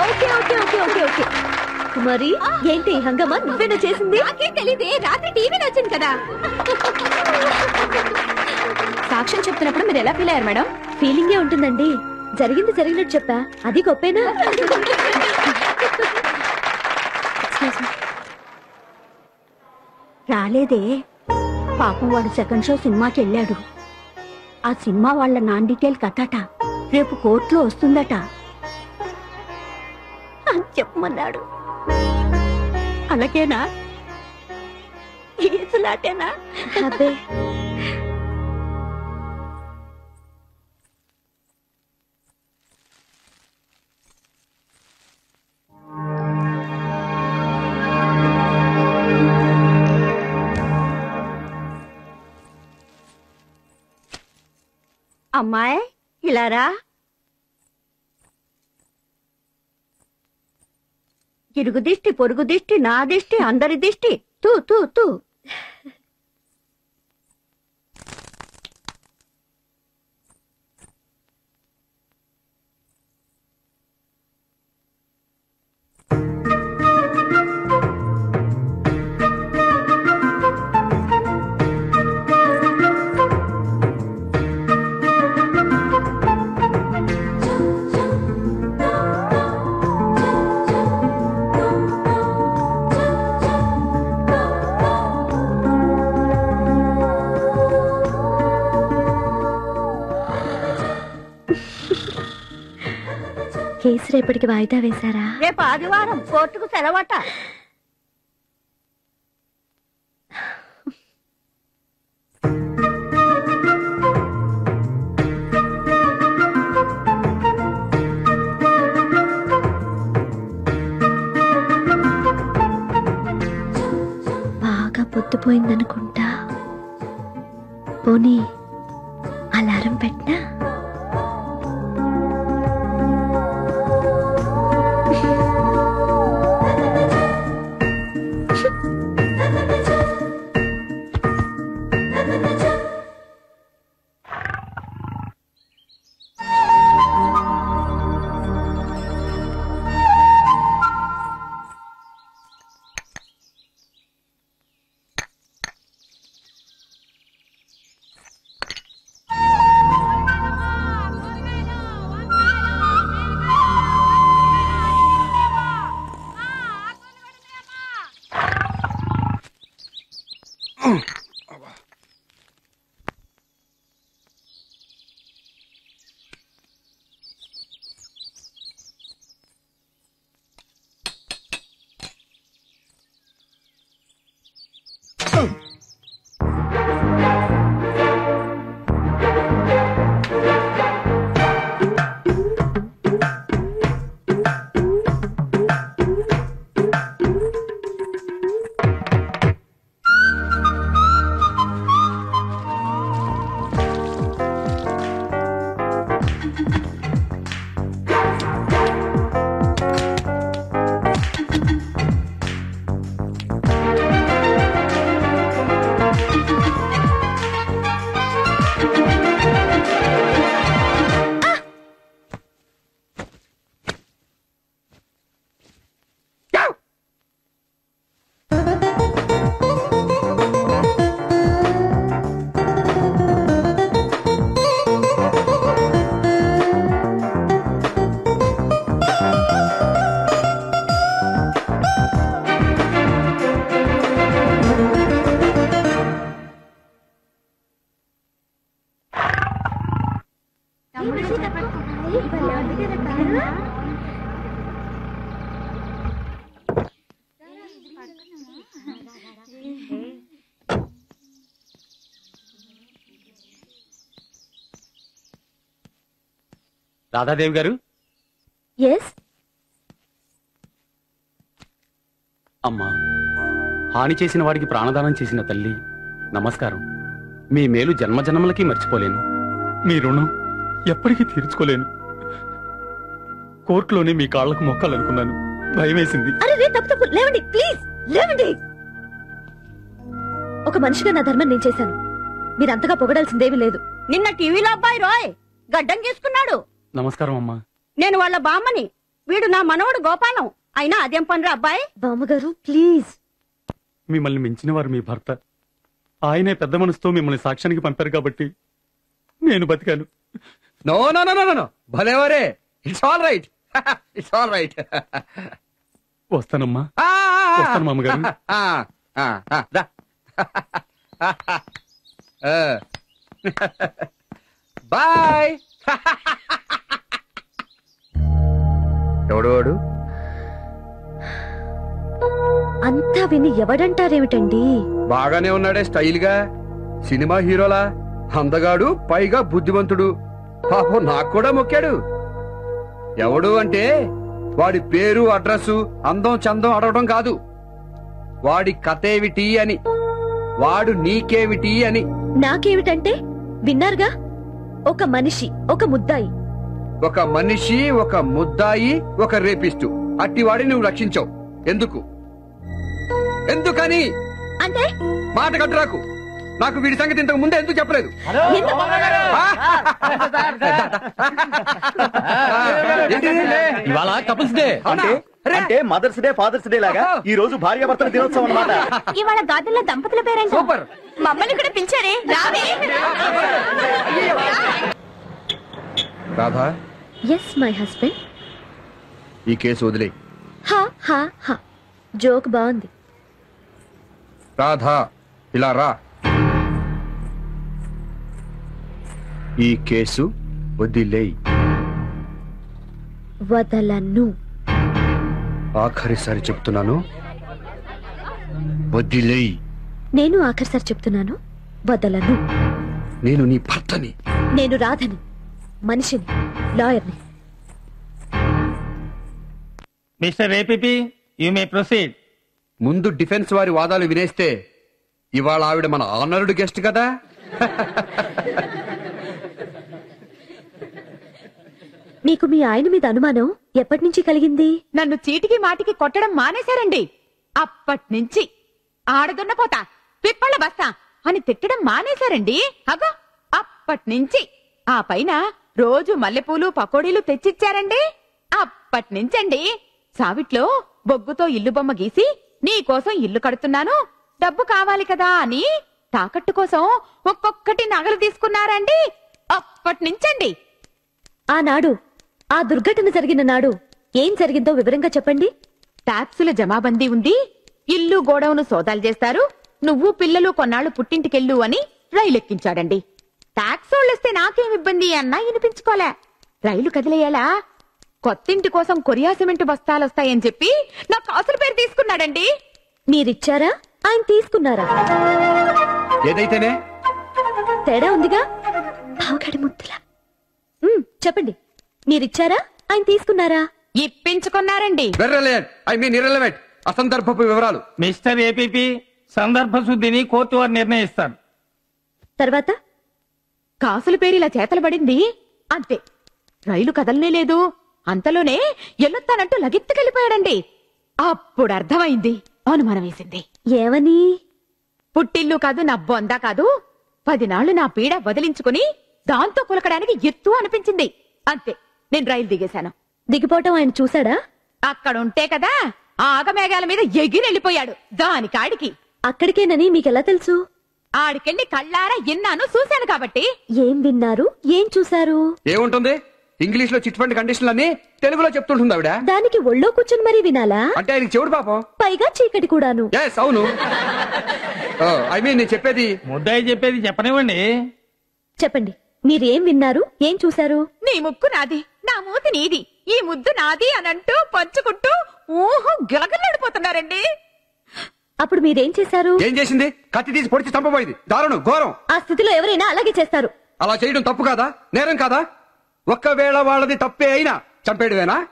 Okay okay okay okay okay Kumari, ఏంటి హంగమా నువ్వేనా చేసింది? నాకేం తెలియదే, రాత్రి టీవీలో వచ్చింది కదా. సాక్ష్యం చెప్తున్నప్పుడు మీరు ఎలా ఫీల్ అయ్యారు మేడం? ఫీలింగే ఉంటుందండి, జరిగింది జరిగినట్టు చెప్పా, అది గొప్పేనా? రాలేదే, పాపం వాడు సెకండ్ షో సినిమాకి వెళ్ళాడు. ఆ సినిమా వాళ్ళ నాన్ డీటెయిల్ కథట, రేపు కోర్టులో వస్తుందట అని చెప్పమన్నాడు. అలాగేనా? ఈసులాటేనా? అబ్బే అమ్మాయి ఇలారా. ఇరుగు దిష్టి, పొరుగు దిష్టి, నా దిష్టి, అందరి దిష్టి. తూ తూ తూ. కేసు రేపటికి వాయిదా వేశారా? రేపు ఆదివారం కోర్టుకు సెలవట. బాగా పొద్దుపోయిందనుకుంటా. పోనీ అలారం పెట్టినా? రాధాదేవి గారు. ఎస్. అమ్మా, హాని చేసిన వాడికి ప్రాణదానం చేసిన తల్లి నమస్కారం. మీ మేలు జన్మజన్మలకి మర్చిపోలేను. మీ రుణం ఎప్పటికీ తీర్చుకోలేను. కోర్టులోనే మీ కాళ్లకు మొక్కాలనుకున్నాను, భయం వేసింది. అరే తప్పు తప్పు, లేవండి ప్లీజ్, లేవండి. ఒక మనిషిగా నా ధర్మం నేను చేశాను, మీరంతగా పొగడాల్సిందేమీ లేదు. నిన్న టీవీలో అబ్బాయి రోయ్ గడ్డం గీసుకున్నాడు. నమస్కారం అమ్మా. నేను వాళ్ళ బామ్మని. వీడు నా మనవడు గోపాలం. అయినా అదేం పనిరా అబ్బాయి? బామ్మగారు ప్లీజ్. మిమ్మల్ని మించిన వారు మీ భర్త. ఆయనే పెద్ద మనసుతో మిమ్మల్ని సాక్ష్యానికి పంపారు కాబట్టి నేను బతికాను. No no no no no భలేవరే. It's all right. It's all right. వస్తానమ్మా. వస్తాను మామగారు. బాయ్. ఎవడు వాడు? అంతా విని ఎవడంటారేమిటండి? బాగానే ఉన్నాడే స్టైల్ గా, సినిమా హీరోలా, అందగాడు, పైగా బుద్ధిమంతుడు. పాపం నాకు కూడా మొక్కాడు. ఎవడు అంటే వాడి పేరు అడ్రస్ అందం చందం అడగడం కాదు, వాడి కథేమిటి అని, వాడు నీకేమిటి అని. నాకేమిటంటే విన్నారుగా, ఒక మనిషి, ఒక ముద్దాయి. ఒక మనిషి, ఒక ముద్దాయి, ఒక రేపిస్టు. అట్టివాడిని నువ్వు రక్షించావు. ఎందుకు? ఎందుకని? అంటే మాట కట్టురాకు. నాకు వీడి సంగతి ఇంతకు ముందే ఎందుకు చెప్పలేదు? ఇవాళ కపుల్స్ డే. అంటే మదర్స్ డే, ఫాదర్స్ డే లాగా ఈ రోజు భార్యాభర్తల దినోత్సవం అన్నమాట. ఇవాళ గాజుల్లో దంపతుల పేరేంట? సూపర్. మమ్మల్ని కూడా పిలిచారే, రావే. Radha, yes my husband. ఈ కేసు వదిలే. హా హా హా, జోక్ బాగుంది. రాధా, ఇలా రా. ఈ కేసు వదిలేయ్. వదలను. ఆఖరిసారి చెప్తున్నాను, వదిలేయ్. నేను ఆఖరిసారి చెప్తున్నాను, వదలను. నేను నీ భర్తని. నేను రాధని, మనిషిని, లాయర్ని. Mister APP, you may proceed. ముందు డిఫెన్స్ వారి వాదాలు వినేస్తే ఇవాళ ఆవిడ మన ఆనర్డ్ గెస్ట్ కదా. మీకు మీ ఆయన మీద అనుమానం ఎప్పటి నుంచి కలిగింది? నన్ను చీటికి మాటికి కొట్టడం మానేశారండి. అప్పట్నుంచి ఆడదున్నపోతా, పిప్పళ్ళ బస్తా అని తిట్టడం మానేశారండి. అగో అప్పట్నుంచి. ఆ పైన రోజు మల్లెపూలు పకోడీలు తెచ్చిచ్చారండి. అప్పట్నుంచండి సావిట్లో బొగ్గుతో ఇల్లు బొమ్మ గీసి నీకోసం ఇల్లు కడుతున్నాను, డబ్బు కావాలి కదా అని తాకట్టు కోసం ఒక్కొక్కటి నగలు తీసుకున్నారండి. అప్పట్నుంచండి. ఆనాడు, ఆ దుర్ఘటన జరిగిన నాడు ఏం జరిగిందో వివరంగా చెప్పండి. టాక్సుల జమాబందీ ఉంది, ఇల్లు గోడౌను సోదాలు చేస్తారు, నువ్వు పిల్లలు కొన్నాళ్లు పుట్టింటికెళ్ళు అని రైలెక్కించాడండి. టాక్సోళ్ళొస్తే నాకేం ఇబ్బంది అన్నా వినిపించుకోలే. రైలు కదిలేయాలా, కొత్తింటి కోసం కొరియా సిమెంట్ బస్తాలొస్తాయని చెప్పి నా కాసుల పేరు తీసుకున్నాడండి. మీరిచ్చారా, ఆయన తీసుకున్నారా? ఏదైతేనే తేడా ఉందిగా. పావుగడి ముద్దులా. చెప్పండి, మీరిచ్చారా, ఆయన తీసుకున్నారా? ఇప్పించుకున్నారండి. ఐ మీన్ ఇర్రెలవెంట్, అసందర్భపు వివరాలు. మిస్టర్ ఏపీపీ, సందర్భ శుద్ధిని కోర్టు వారు నిర్ణయిస్తారు. తర్వాత కాసుల పేరు ఇలా చేతలు పడింది అంతే. రైలు కదలనే లేదు. అంతలోనే ఎల్లొత్తానంటూ లగెత్తుకెళ్ళిపోయాడండి. అప్పుడు అర్థమైంది, అనుమానం వేసింది. ఏమని? పుట్టిల్లు కాదు, నా బొందా కాదు, 10 నాళ్లు నా పీడ వదిలించుకుని దాంతో కులకడానికి ఎత్తు అనిపించింది. అంతే, నేను రైలు దిగేశాను. దిగిపోవటం ఆయన చూశాడా? అక్కడుంటే కదా ఆ ఆగమేఘాల మీద ఎగిరెళ్ళిపోయాడు దానికాడికి. అక్కడికేనని మీకెలా తెలుసు? ఆడికెళ్ళి కళ్ళారా విన్నాను, చూశాను కాబట్టి. ఏం విన్నారు, ఏం చూశారు? ఏముంటుంది, ఇంగ్లీష్ లో చిట్ ఫండ్ కండిషన్లు అన్ని తెలుగులో చెప్తుంటుంది ఆవిడ. దానికి ఒళ్ళో కూర్చొని మరీ వినాలా? అంటే ఆయనకి చెవుడు పాపం, పైగా చీకటి కూడాను. అవును. ఐ మీన్ నేను చెప్పేది. ముద్దాయి చెప్పేది చెప్పనివ్వండి. చెప్పండి, మీరేం విన్నారు, ఏం చూశారు? నీ ముక్కు నాది, నా మూతి నీది, ఈ ముద్దు నాది అనంటూ పంచుకుంటూ ఊహు గలగలడిపోతున్నారండి. అప్పుడు మీరేం చేశారు? ఏం చేసింది? కత్తి తీసి పొడిచి చంపబోయింది. దారుణం, ఘోరం. ఆ స్థితిలో ఎవరైనా అలాగే చేస్తారు. అలా చేయడం తప్పు కాదా, నేరం కాదా? ఒక్కవేళ వాళ్ళది తప్పే అయినా చంపేయడమేనా?